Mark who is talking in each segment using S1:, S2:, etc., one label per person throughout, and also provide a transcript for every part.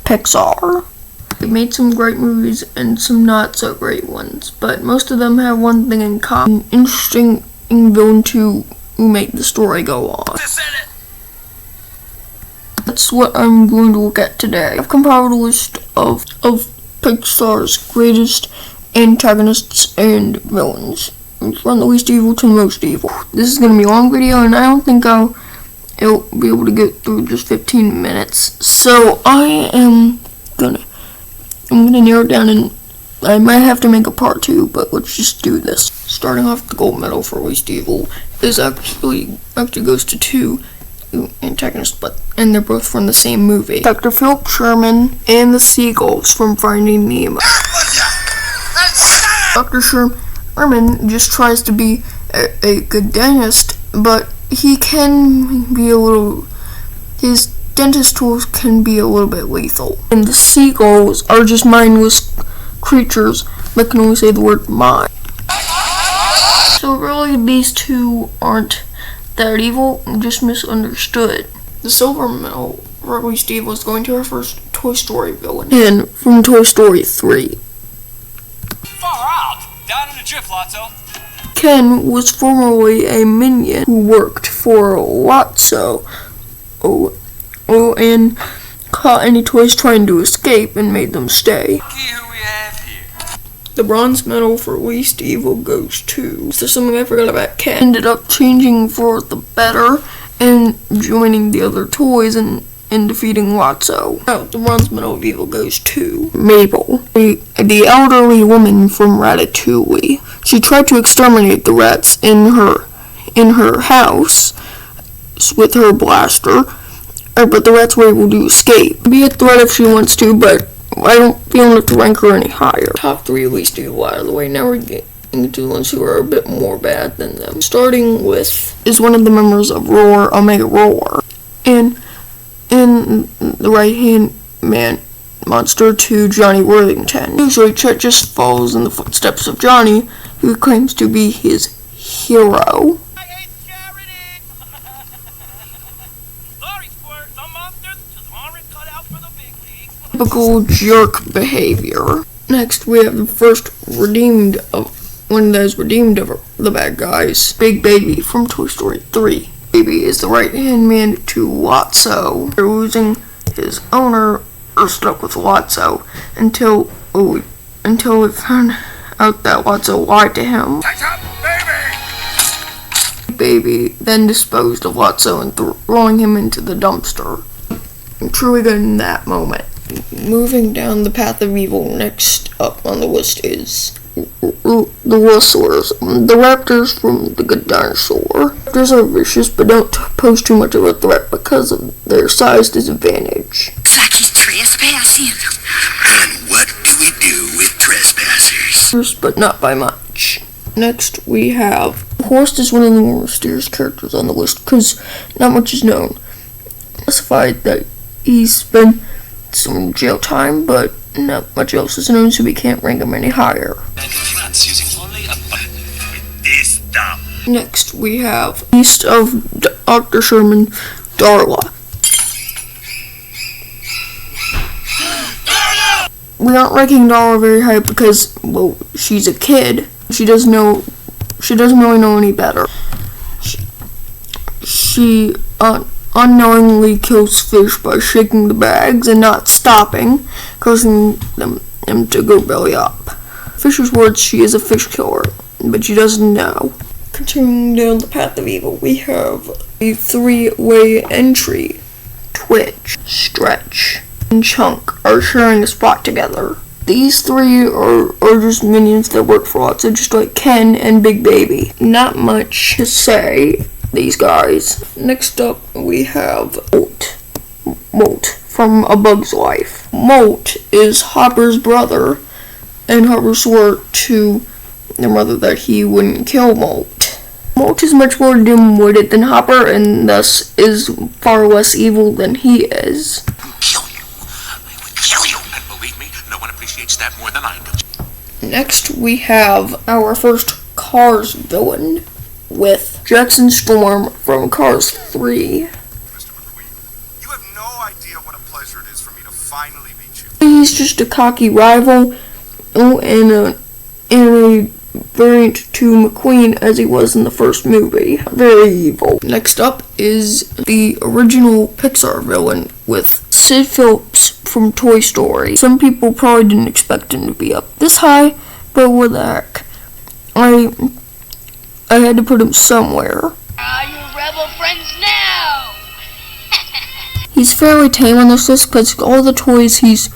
S1: Pixar. They made some great movies and some not so great ones, but most of them have one thing in common: an interesting villain to make the story go on. That's what I'm going to look at today. I've compiled a list of Pixar's greatest antagonists and villains, from the least evil to the most evil. This is going to be a long video, and I don't think I'll be able to get through just 15 minutes. So I'm gonna narrow it down, and I might have to make a part 2, but let's just do this. Starting off, the gold medal for least evil is actually goes to 2 antagonists, and they're both from the same movie. Dr. Philip Sherman and the Seagulls from Finding Nemo. Dr. Sherman just tries to be a good dentist, but he can be his dentist tools can be a little bit lethal. And the Seagulls are just mindless creatures that can only say the word mind. So really, these two aren't that evil, just misunderstood. The silver medal for least evil is going to our first Toy Story villain, Ken from Toy Story 3.
S2: Far out! Down in the drift, Lotso.
S1: Ken was formerly a minion who worked for Lotso, and caught any toys trying to escape and made them stay.
S2: Who we have here?
S1: The bronze medal for least evil goes to... There's something I forgot about. Ken ended up changing for the better and joining the other toys and defeating Lotso. Now, the bronze medal of evil goes to Mabel, the elderly woman from Ratatouille. She tried to exterminate the rats in her house with her blaster, but the rats were able to escape. Be a threat if she wants to, but I don't feel enough to rank her any higher. Top 3 least evil out of the way. Now we're getting into the ones who are a bit more bad than them. Starting with is one of the members of Roar, Omega Roar, and in the right-hand man monster to Johnny Worthington. Usually Chet just follows in the footsteps of Johnny, who claims to be his hero.
S2: I hate charity! Sorry, Squirt, some monsters just aren't cut out for the big leagues.
S1: Typical jerk behavior. Next, we have the first redeemed of the bad guys, Big Baby from Toy Story 3. Baby is the right-hand man to Lotso. They're losing his owner or stuck with Lotso until we found out that Lotso lied to him. Baby then disposed of Lotso and throwing him into the dumpster. I'm truly good in that moment. Moving down the path of evil, next up on the list is the Rustlers, the raptors from The Good Dinosaur. Raptors are vicious but don't pose too much of a threat because of their size disadvantage.
S3: Looks like he's trespassing. And what do we do with trespassers?
S1: But not by much. Next we have Horst is one of the more mysterious characters on the list because not much is known. Specified that he's spent some jail time, but not much else is known, so we can't rank him any higher. Next we have east of Dr. Sherman, Darla. We aren't ranking Darla very high because, well, she's a kid. She doesn't really know any better. She unknowingly kills fish by shaking the bags and not stopping, causing them to go belly up. Fisher's words, she is a fish killer, but she doesn't know. Continuing down the path of evil, we have a 3-way entry. Twitch, Stretch, and Chunk are sharing a spot together. These 3 are just minions that work for Lotso, just like Ken and Big Baby. Not much to say, these guys. Next up, we have Molt from A Bug's Life. Molt is Hopper's brother, and Hopper swore to their mother that he wouldn't kill Molt. Molt is much more dim-witted than Hopper, and thus is far less evil than he is.
S3: Kill you. I would kill you. And believe me, no one appreciates that more than I do.
S1: Next, we have our first Cars villain with Jackson Storm from Cars 3.
S4: Mr. McQueen, you have no idea what a pleasure it is for me to finally be
S1: he's just a cocky rival, and a variant to McQueen as he was in the first movie. Very evil. Next up is the original Pixar villain with Sid Philips from Toy Story. Some people probably didn't expect him to be up this high, but what the heck. I had to put him somewhere.
S2: Are you rebel friends now?
S1: He's fairly tame on this list because all the toys he's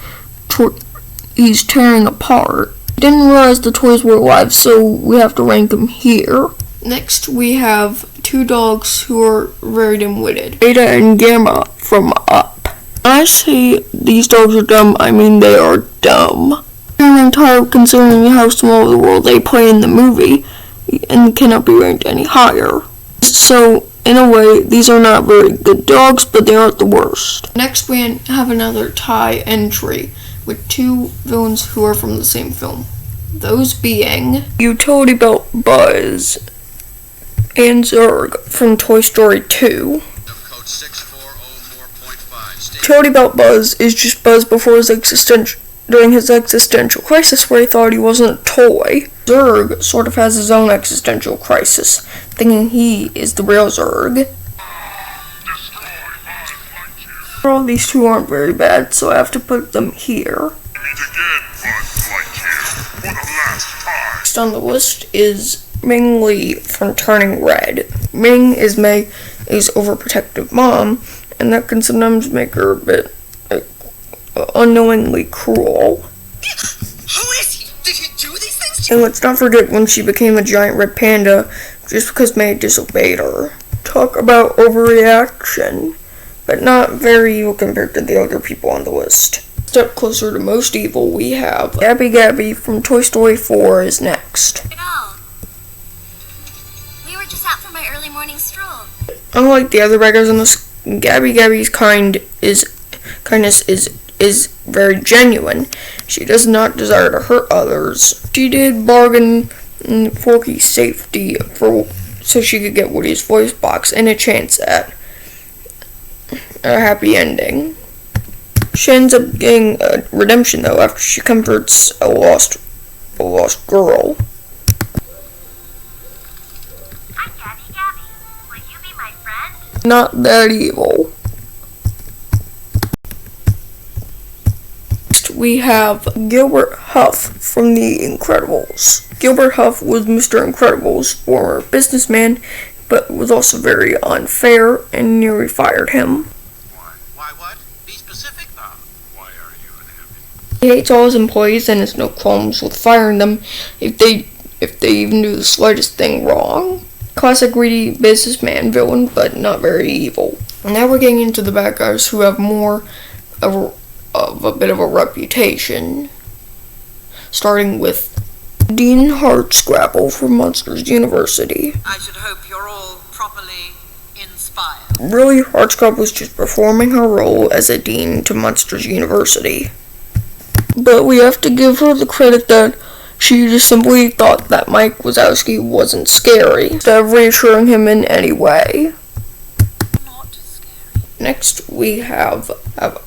S1: tearing apart. Didn't realize the toys were alive, so we have to rank them here. Next, we have two dogs who are very dim-witted. Beta and Gamma from Up. When I say these dogs are dumb, I mean they are dumb. They're entire considering how small the role they play in the movie, and cannot be ranked any higher. So, in a way, these are not very good dogs, but they aren't the worst. Next, we have another tie entry with two villains who are from the same film. Those being Utility Belt Buzz and Zurg from Toy Story 2. Utility Belt Buzz is just Buzz during his existential crisis where he thought he wasn't a toy. Zurg sort of has his own existential crisis, thinking he is the real Zurg. All these two aren't very bad, so I have to put them here. Next on the list is Ming Lee from Turning Red. Ming is May's overprotective mom, and that can sometimes make her a bit unknowingly cruel.
S3: Who is he? Did he do these things to
S1: And let's not forget when she became a giant red panda just because May disobeyed her. Talk about overreaction, but not very evil compared to the other people on the list. Step closer to most evil, we have Gabby Gabby from Toy Story 4 is next.
S4: No. We were just out for my early morning stroll.
S1: Unlike the other beggars on this, Gabby Gabby's kindness is very genuine. She does not desire to hurt others. She did bargain Forky's safety so she could get Woody's voice box and a chance at a happy ending. She ends up getting a redemption though after she comforts a lost girl.
S4: I'm Gabby Gabby. Will you be my friend?
S1: Not that evil. Next we have Gilbert Huph from The Incredibles. Gilbert Huph was Mr. Incredible's former businessman, but was also very unfair and nearly fired him.
S2: Why what? Be specific now. Why are you unhappy?
S1: He hates all his employees and has no qualms with firing them if they even do the slightest thing wrong. Classic greedy businessman villain, but not very evil. Now we're getting into the bad guys who have more of a bit of a reputation. Starting with Dean Hardscrabble from Monsters University.
S5: I should hope you're all properly inspired.
S1: Really, Hardscrabble was just performing her role as a dean to Monsters University. But we have to give her the credit that she just simply thought that Mike Wazowski wasn't scary, instead of reassuring him in any way.
S5: Not scary.
S1: Next, we have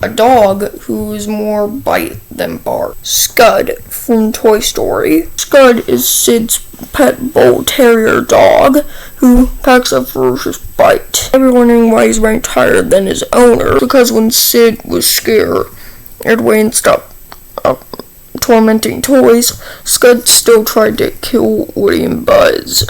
S1: a dog who is more bite than bark. Scud from Toy Story. Scud is Sid's pet bull terrier dog who packs a ferocious bite. Everyone wondering why he's ranked higher than his owner, because when Sid was scared away and stopped tormenting toys, Scud still tried to kill Woody and Buzz.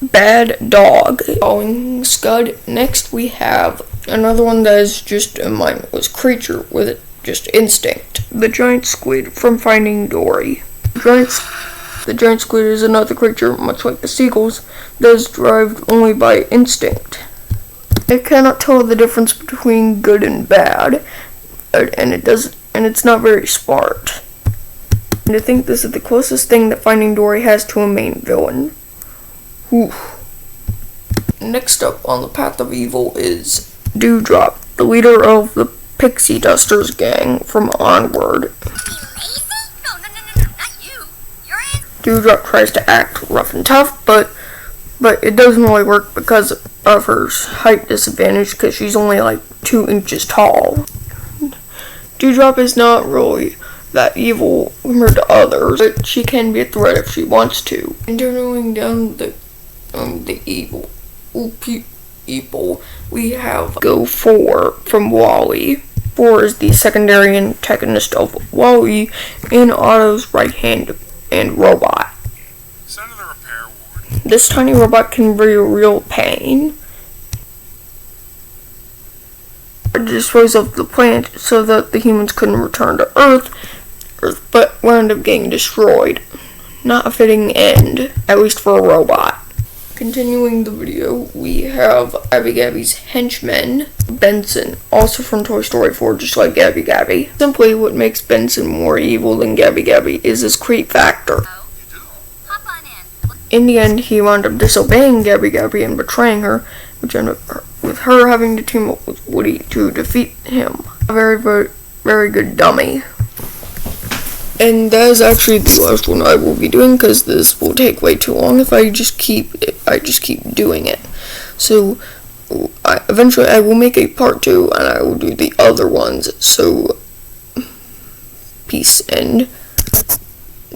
S1: Bad dog. Following Scud, next we have another one that is just a mindless creature with just instinct. The giant squid from Finding Dory. The giant squid is another creature, much like the seagulls, that is derived only by instinct. It cannot tell the difference between good and bad, and it's not very smart. And I think this is the closest thing that Finding Dory has to a main villain. Whew. Next up on the path of evil is Dewdrop, the leader of the Pixie Dusters gang from Onward.
S4: No, not you. You're in.
S1: Dewdrop tries to act rough and tough, but it doesn't really work because of her height disadvantage, because she's only like 2 inches tall. Dewdrop is not really that evil compared to others, but she can be a threat if she wants to. Continuing down the evil people, we have Go 4 from Wall-E. 4 is the secondary antagonist of Wall-E and Otto's right hand and robot.
S2: Send to the repair ward.
S1: This tiny robot can be a real pain. It disposed of the plant so that the humans couldn't return to Earth, but wound up getting destroyed. Not a fitting end, at least for a robot. Continuing the video, we have Gabby Gabby's henchman, Benson, also from Toy Story 4, just like Gabby Gabby. Simply, what makes Benson more evil than Gabby Gabby is his creep factor.
S4: Hop on in.
S1: In the end, he wound up disobeying Gabby Gabby and betraying her, which ended up with her having to team up with Woody to defeat him. A very, very, very good dummy. And that is actually the last one I will be doing, because this will take way too long if I just keep doing it. So eventually I will make a part 2 and I will do the other ones. So peace and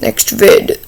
S1: next vid.